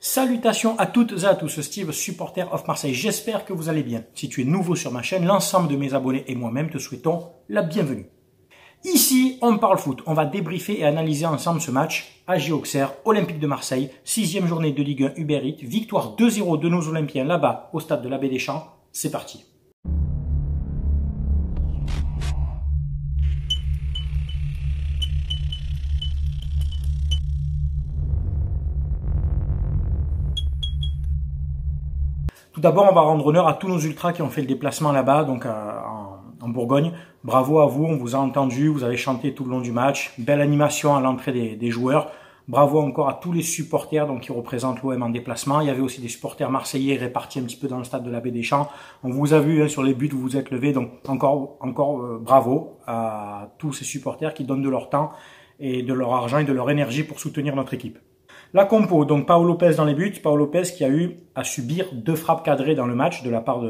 Salutations à toutes et à tous, Steve, supporter of Marseille. J'espère que vous allez bien. Si tu es nouveau sur ma chaîne, l'ensemble de mes abonnés et moi-même te souhaitons la bienvenue. Ici, on parle foot. On va débriefer et analyser ensemble ce match. AG Auxerre, Olympique de Marseille, 6e journée de Ligue 1 Uber Eats, victoire 2-0 de nos Olympiens là-bas au stade de l'Abbé des Champs. C'est parti. Tout d'abord, on va rendre honneur à tous nos ultras qui ont fait le déplacement là-bas, donc en Bourgogne. Bravo à vous, on vous a entendu, vous avez chanté tout le long du match. Belle animation à l'entrée des joueurs. Bravo encore à tous les supporters qui représentent l'OM en déplacement. Il y avait aussi des supporters marseillais répartis un petit peu dans le stade de l'Abbé des Champs. On vous a vu sur les buts, vous vous êtes levés, donc encore bravo à tous ces supporters qui donnent de leur temps et de leur argent et de leur énergie pour soutenir notre équipe. La compo, donc Pau Lopez dans les buts. Pau Lopez qui a eu à subir 2 frappes cadrées dans le match de la part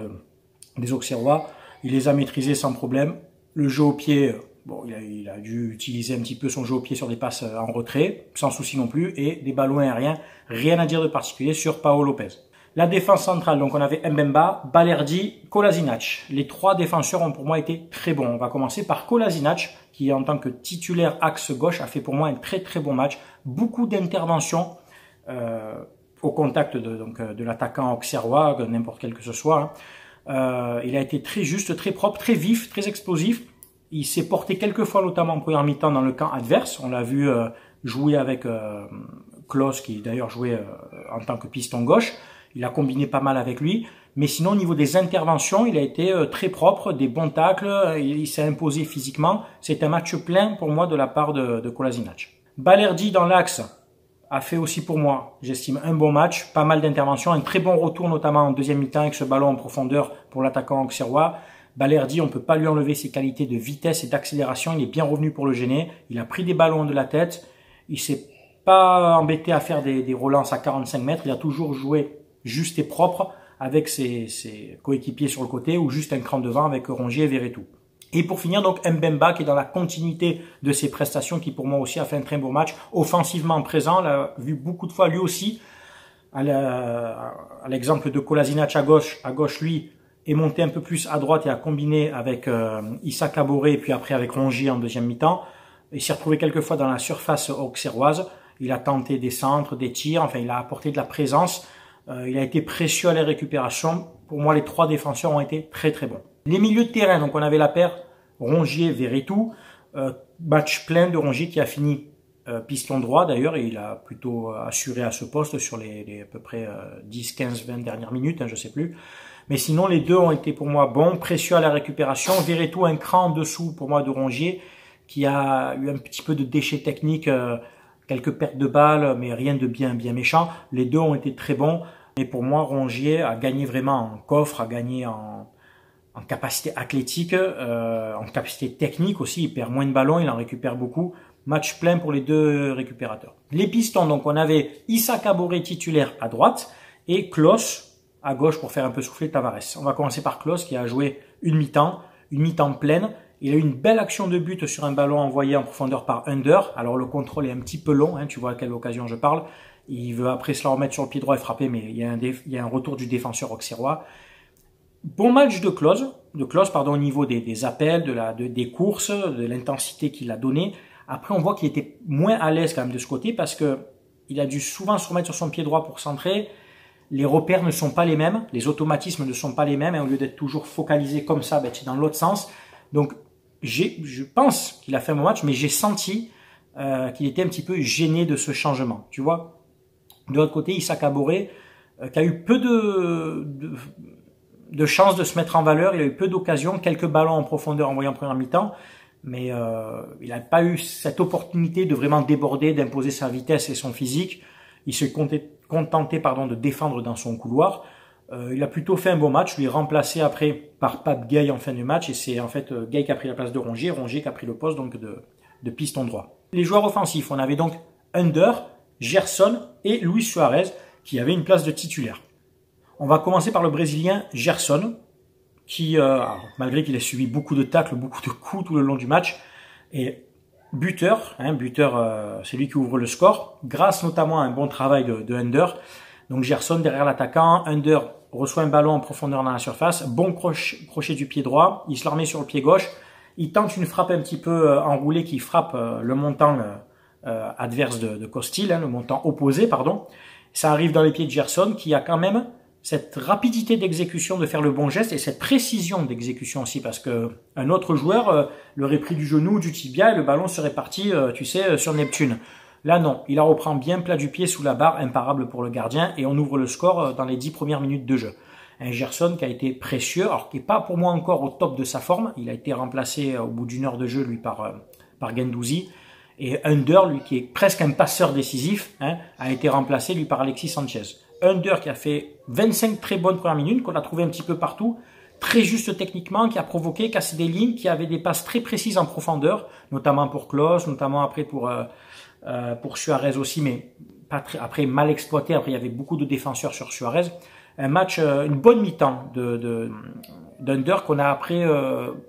des Auxerrois. Il les a maîtrisées sans problème. Le jeu au pied, bon, il a dû utiliser un petit peu son jeu au pied sur des passes en retrait, sans souci non plus. Et des ballons aériens, rien à dire de particulier sur Pau Lopez. La défense centrale, donc on avait Mbemba, Balerdi, Kolasinac. Les 3 défenseurs ont pour moi été très bons. On va commencer par Kolasinac, qui en tant que titulaire axe gauche a fait pour moi un très très bon match. Beaucoup d'interventions au contact de l'attaquant auxerrois, n'importe quel que ce soit. Il a été très juste, très propre, très vif, très explosif. Il s'est porté quelques fois, notamment en première mi-temps, dans le camp adverse. On l'a vu jouer avec Klose, qui d'ailleurs jouait en tant que piston gauche. Il a combiné pas mal avec lui. Mais sinon, au niveau des interventions, il a été très propre, des bons tacles. Il s'est imposé physiquement. C'est un match plein pour moi de la part de Kolasinac. Balerdi dans l'axe a fait aussi pour moi, j'estime, un bon match. Pas mal d'interventions. Un très bon retour, notamment en deuxième mi-temps avec ce ballon en profondeur pour l'attaquant auxerrois. Balerdi, on ne peut pas lui enlever ses qualités de vitesse et d'accélération. Il est bien revenu pour le gêner. Il a pris des ballons de la tête. Il s'est pas embêté à faire des relances à 45 mètres. Il a toujours joué juste et propre avec ses coéquipiers sur le côté ou juste un cran devant avec Rongier et Verretou. Et pour finir, donc Mbemba qui est dans la continuité de ses prestations, qui pour moi aussi a fait un très beau match, offensivement présent, l'a vu beaucoup de fois lui aussi, à l'exemple de Kolasinac à gauche lui, est monté un peu plus à droite et a combiné avec Issa Kaboré et puis après avec Rongier en deuxième mi-temps. Il s'est retrouvé quelques fois dans la surface auxerroise, il a tenté des centres, des tirs, enfin il a apporté de la présence. Il a été précieux à la récupération. Pour moi, les 3 défenseurs ont été très très bons. Les milieux de terrain, donc on avait la paire Rongier-Verretou. Match plein de Rongier qui a fini piston droit d'ailleurs, et il a plutôt assuré à ce poste sur les à peu près 10, 15, 20 dernières minutes, je sais plus. Mais sinon, les 2 ont été pour moi bons, précieux à la récupération. Verretou un cran en dessous pour moi de Rongier, qui a eu un petit peu de déchets techniques, quelques pertes de balles, mais rien de bien méchant. Les 2 ont été très bons. Et pour moi, Rongier a gagné vraiment en coffre, a gagné en capacité athlétique, en capacité technique aussi. Il perd moins de ballons, il en récupère beaucoup. Match plein pour les 2 récupérateurs. Les pistons, donc on avait Issa Kaboré titulaire à droite et Klose à gauche pour faire un peu souffler Tavares. On va commencer par Klose qui a joué une mi-temps pleine. Il a eu une belle action de but sur un ballon envoyé en profondeur par Under. Alors le contrôle est un petit peu long, tu vois à quelle occasion je parle. Il veut après se la remettre sur le pied droit et frapper, mais il y a un retour du défenseur auxerrois. Bon match de Klose au niveau des appels, des courses, de l'intensité qu'il a donnée. Après on voit qu'il était moins à l'aise quand même de ce côté parce que il a dû souvent se remettre sur son pied droit pour centrer. Les repères ne sont pas les mêmes, les automatismes ne sont pas les mêmes. Au lieu d'être toujours focalisé comme ça, c'est dans l'autre sens. Donc je pense qu'il a fait un bon match, mais j'ai senti qu'il était un petit peu gêné de ce changement, tu vois. De l'autre côté, Issa Kaboré, qui a eu peu de chances de se mettre en valeur, il a eu peu d'occasions, quelques ballons en profondeur envoyés en première mi-temps, mais il n'a pas eu cette opportunité de vraiment déborder, d'imposer sa vitesse et son physique. Il s'est contenté de défendre dans son couloir. Il a plutôt fait un bon match, lui remplacé après par Pape Gueye en fin de match, et c'est en fait Gueye qui a pris la place de Rongier qui a pris le poste donc de piston droit. Les joueurs offensifs, on avait donc Under, Gerson et Luis Suarez qui avaient une place de titulaire. On va commencer par le Brésilien Gerson qui, malgré qu'il ait subi beaucoup de tacles, beaucoup de coups tout le long du match, est buteur, c'est lui qui ouvre le score, grâce notamment à un bon travail de Under. Donc Gerson derrière l'attaquant, Under reçoit un ballon en profondeur dans la surface, bon crochet du pied droit, il se la remet sur le pied gauche, il tente une frappe un petit peu enroulée qui frappe le montant adverse de Costil, le montant opposé, pardon. Ça arrive dans les pieds de Gerson qui a quand même cette rapidité d'exécution de faire le bon geste et cette précision d'exécution aussi, parce que un autre joueur l'aurait pris du genou ou du tibia et le ballon serait parti, tu sais, sur Neptune. Là non, il la reprend bien plat du pied sous la barre, imparable pour le gardien, et on ouvre le score dans les 10 premières minutes de jeu. Un Gerson qui a été précieux, alors qui n'est pas pour moi encore au top de sa forme, il a été remplacé au bout d'une heure de jeu lui par Guendouzi, et Under, lui qui est presque un passeur décisif, a été remplacé lui par Alexis Sanchez. Under qui a fait 25 très bonnes premières minutes, qu'on a trouvé un petit peu partout, très juste techniquement, qui a provoqué, cassé des lignes, qui avait des passes très précises en profondeur, notamment pour Klose, notamment après pour Suarez aussi, mais pas très, après mal exploité. Après il y avait beaucoup de défenseurs sur Suarez. Un match, une bonne mi-temps d'Under qu'on a après,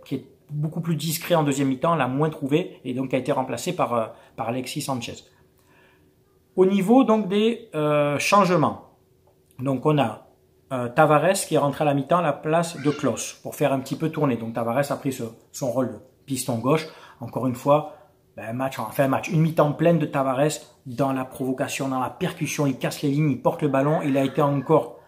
qui est beaucoup plus discret en deuxième mi-temps, l'a moins trouvé et donc a été remplacé par Alexis Sanchez. Au niveau donc des changements. Donc on a Tavares qui est rentré à la mi-temps à la place de Klose pour faire un petit peu tourner. Donc Tavares a pris son rôle de piston gauche. Encore une fois, une mi-temps pleine de Tavares dans la provocation, dans la percussion. Il casse les lignes, il porte le ballon. Il a été encore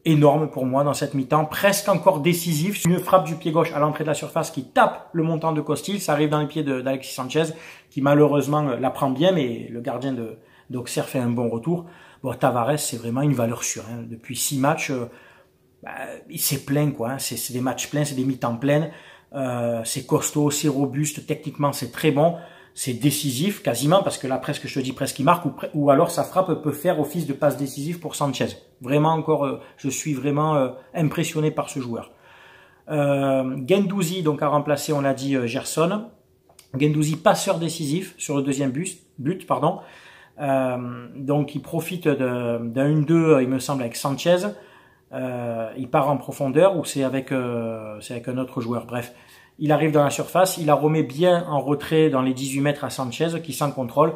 énorme pour moi dans cette mi-temps, presque encore décisif. Une frappe du pied gauche à l'entrée de la surface qui tape le montant de Costil. Ça arrive dans les pieds d'Alexis Sanchez qui malheureusement la prend bien, mais le gardien d'Auxerre fait un bon retour. Bon, Tavares, c'est vraiment une valeur sûre. Depuis 6 matchs, il s'est plein, quoi. C'est des matchs pleins, c'est des mi-temps pleines. C'est costaud, c'est robuste, techniquement c'est très bon. C'est décisif quasiment, parce que là presque, je te dis presque il marque, ou alors sa frappe peut faire office de passe décisive pour Sanchez. Vraiment encore, je suis vraiment impressionné par ce joueur. Guendouzi donc a remplacé, on l'a dit, Gerson. Guendouzi passeur décisif sur le deuxième but, pardon. Donc il profite d'un 1-2, il me semble, avec Sanchez. Il part en profondeur ou c'est avec un autre joueur. Bref, il arrive dans la surface, il la remet bien en retrait dans les 18 mètres à Sanchez qui sans contrôle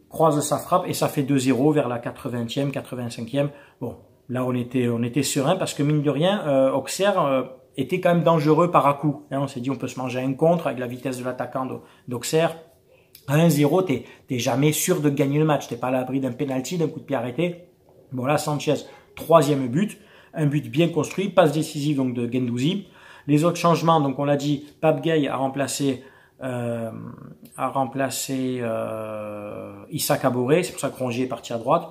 croise sa frappe et ça fait 2-0 vers la 80e, 85e. Bon, là on était serein parce que mine de rien, Auxerre était quand même dangereux par à coup. On s'est dit on peut se manger un contre avec la vitesse de l'attaquant d'Auxerre. À 1-0, t'es jamais sûr de gagner le match. T'es pas à l'abri d'un penalty, d'un coup de pied arrêté. Bon là, Sanchez, 3e but. Un but bien construit, passe décisive donc de Guendouzi. Les autres changements, donc on l'a dit, Pape Gueye a remplacé Issa Kaboré, c'est pour ça que Rongier est parti à droite.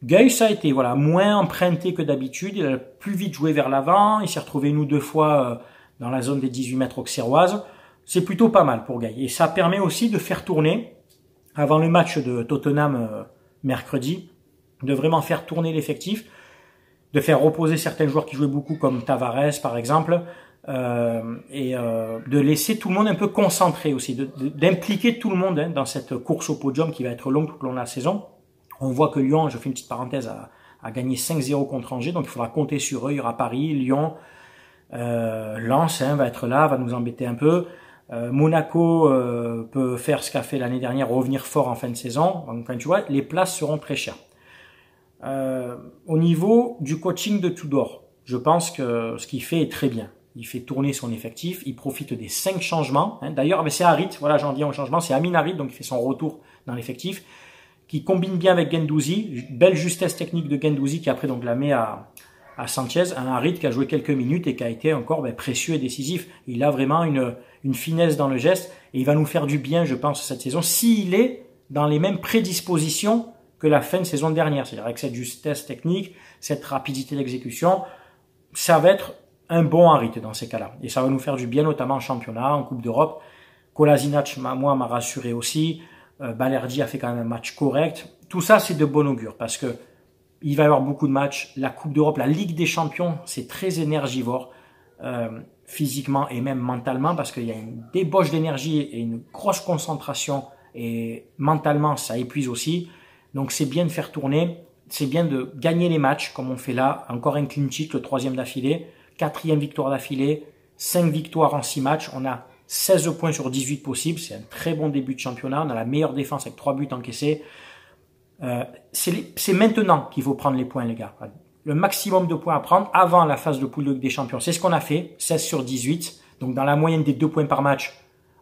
Gueye, ça a été moins emprunté que d'habitude, il a plus vite joué vers l'avant, il s'est retrouvé une ou deux fois dans la zone des 18 mètres auxerroises. C'est plutôt pas mal pour Gueye. Et ça permet aussi de faire tourner, avant le match de Tottenham mercredi, de vraiment faire tourner l'effectif, de faire reposer certains joueurs qui jouaient beaucoup comme Tavares par exemple, de laisser tout le monde un peu concentré aussi, d'impliquer tout le monde dans cette course au podium qui va être longue tout au long de la saison. On voit que Lyon, je fais une petite parenthèse, a gagné 5-0 contre Angers, donc il faudra compter sur eux. Il y aura Paris, Lyon, Lens va être là, va nous embêter un peu. Monaco peut faire ce qu'a fait l'année dernière, revenir fort en fin de saison. Donc tu vois, les places seront très chères. Au niveau du coaching de Tudor, je pense que ce qu'il fait est très bien. Il fait tourner son effectif, il profite des 5 changements. D'ailleurs, c'est Harit, voilà, j'en viens au changement, c'est Amin Harit, donc il fait son retour dans l'effectif, qui combine bien avec Guendouzi, belle justesse technique de Guendouzi qui après donc la met à Sanchez, un Harit qui a joué quelques minutes et qui a été encore précieux et décisif. Il a vraiment une finesse dans le geste et il va nous faire du bien, je pense, cette saison, s'il est dans les mêmes prédispositions que la fin de saison dernière, c'est-à-dire avec cette justesse technique, cette rapidité d'exécution, ça va être un bon Harit dans ces cas-là. Et ça va nous faire du bien, notamment en championnat, en Coupe d'Europe. Kolasinac, moi, m'a rassuré aussi. Balerdi a fait quand même un match correct. Tout ça, c'est de bon augure parce que il va y avoir beaucoup de matchs. La Coupe d'Europe, la Ligue des Champions, c'est très énergivore, physiquement et même mentalement, parce qu'il y a une débauche d'énergie et une grosse concentration. Et mentalement, ça épuise aussi. Donc, c'est bien de faire tourner. C'est bien de gagner les matchs, comme on fait là. Encore un clean sheet, le 3e d'affilée. 4e victoire d'affilée. 5 victoires en 6 matchs. On a 16 points sur 18 possibles. C'est un très bon début de championnat. On a la meilleure défense avec 3 buts encaissés. 4e victoire d'affilée. 5 victoires en 6 matchs. On a 16 points sur 18 possibles. C'est un très bon début de championnat. On a 16 points sur 18 possibles. C'est un très bon début de championnat. On a la meilleure défense avec 3 buts encaissés. 4e victoire d'affilée. 5 victoires en 6 matchs. On a C'est maintenant qu'il faut prendre les points, les gars. Le maximum de points à prendre avant la phase de poule de Ligue des Champions. C'est ce qu'on a fait, 16 sur 18. Donc dans la moyenne des 2 points par match,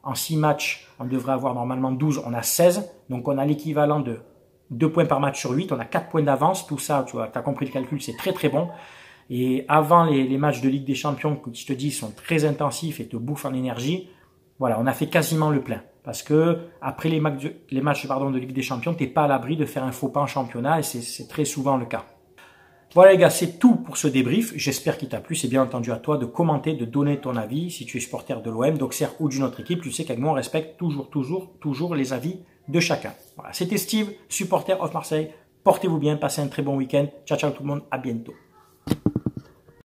en 6 matchs, on devrait avoir normalement 12, on a 16. Donc on a l'équivalent de 2 points par match sur 8, on a 4 points d'avance. Tout ça, tu vois, tu as compris le calcul, c'est très très bon. Et avant les matchs de Ligue des Champions, que je te dis, sont très intensifs et te bouffent en énergie, voilà, on a fait quasiment le plein. Parce que après les matchs de Ligue des Champions, t'es pas à l'abri de faire un faux pas en championnat et c'est très souvent le cas. Voilà les gars, c'est tout pour ce débrief. J'espère qu'il t'a plu. C'est bien entendu à toi de commenter, de donner ton avis. Si tu es supporter de l'OM, d'Auxerre ou d'une autre équipe, tu sais qu'avec moi on respecte toujours les avis de chacun. Voilà, c'était Steve, supporter of Marseille. Portez-vous bien, passez un très bon week-end. Ciao ciao tout le monde, à bientôt.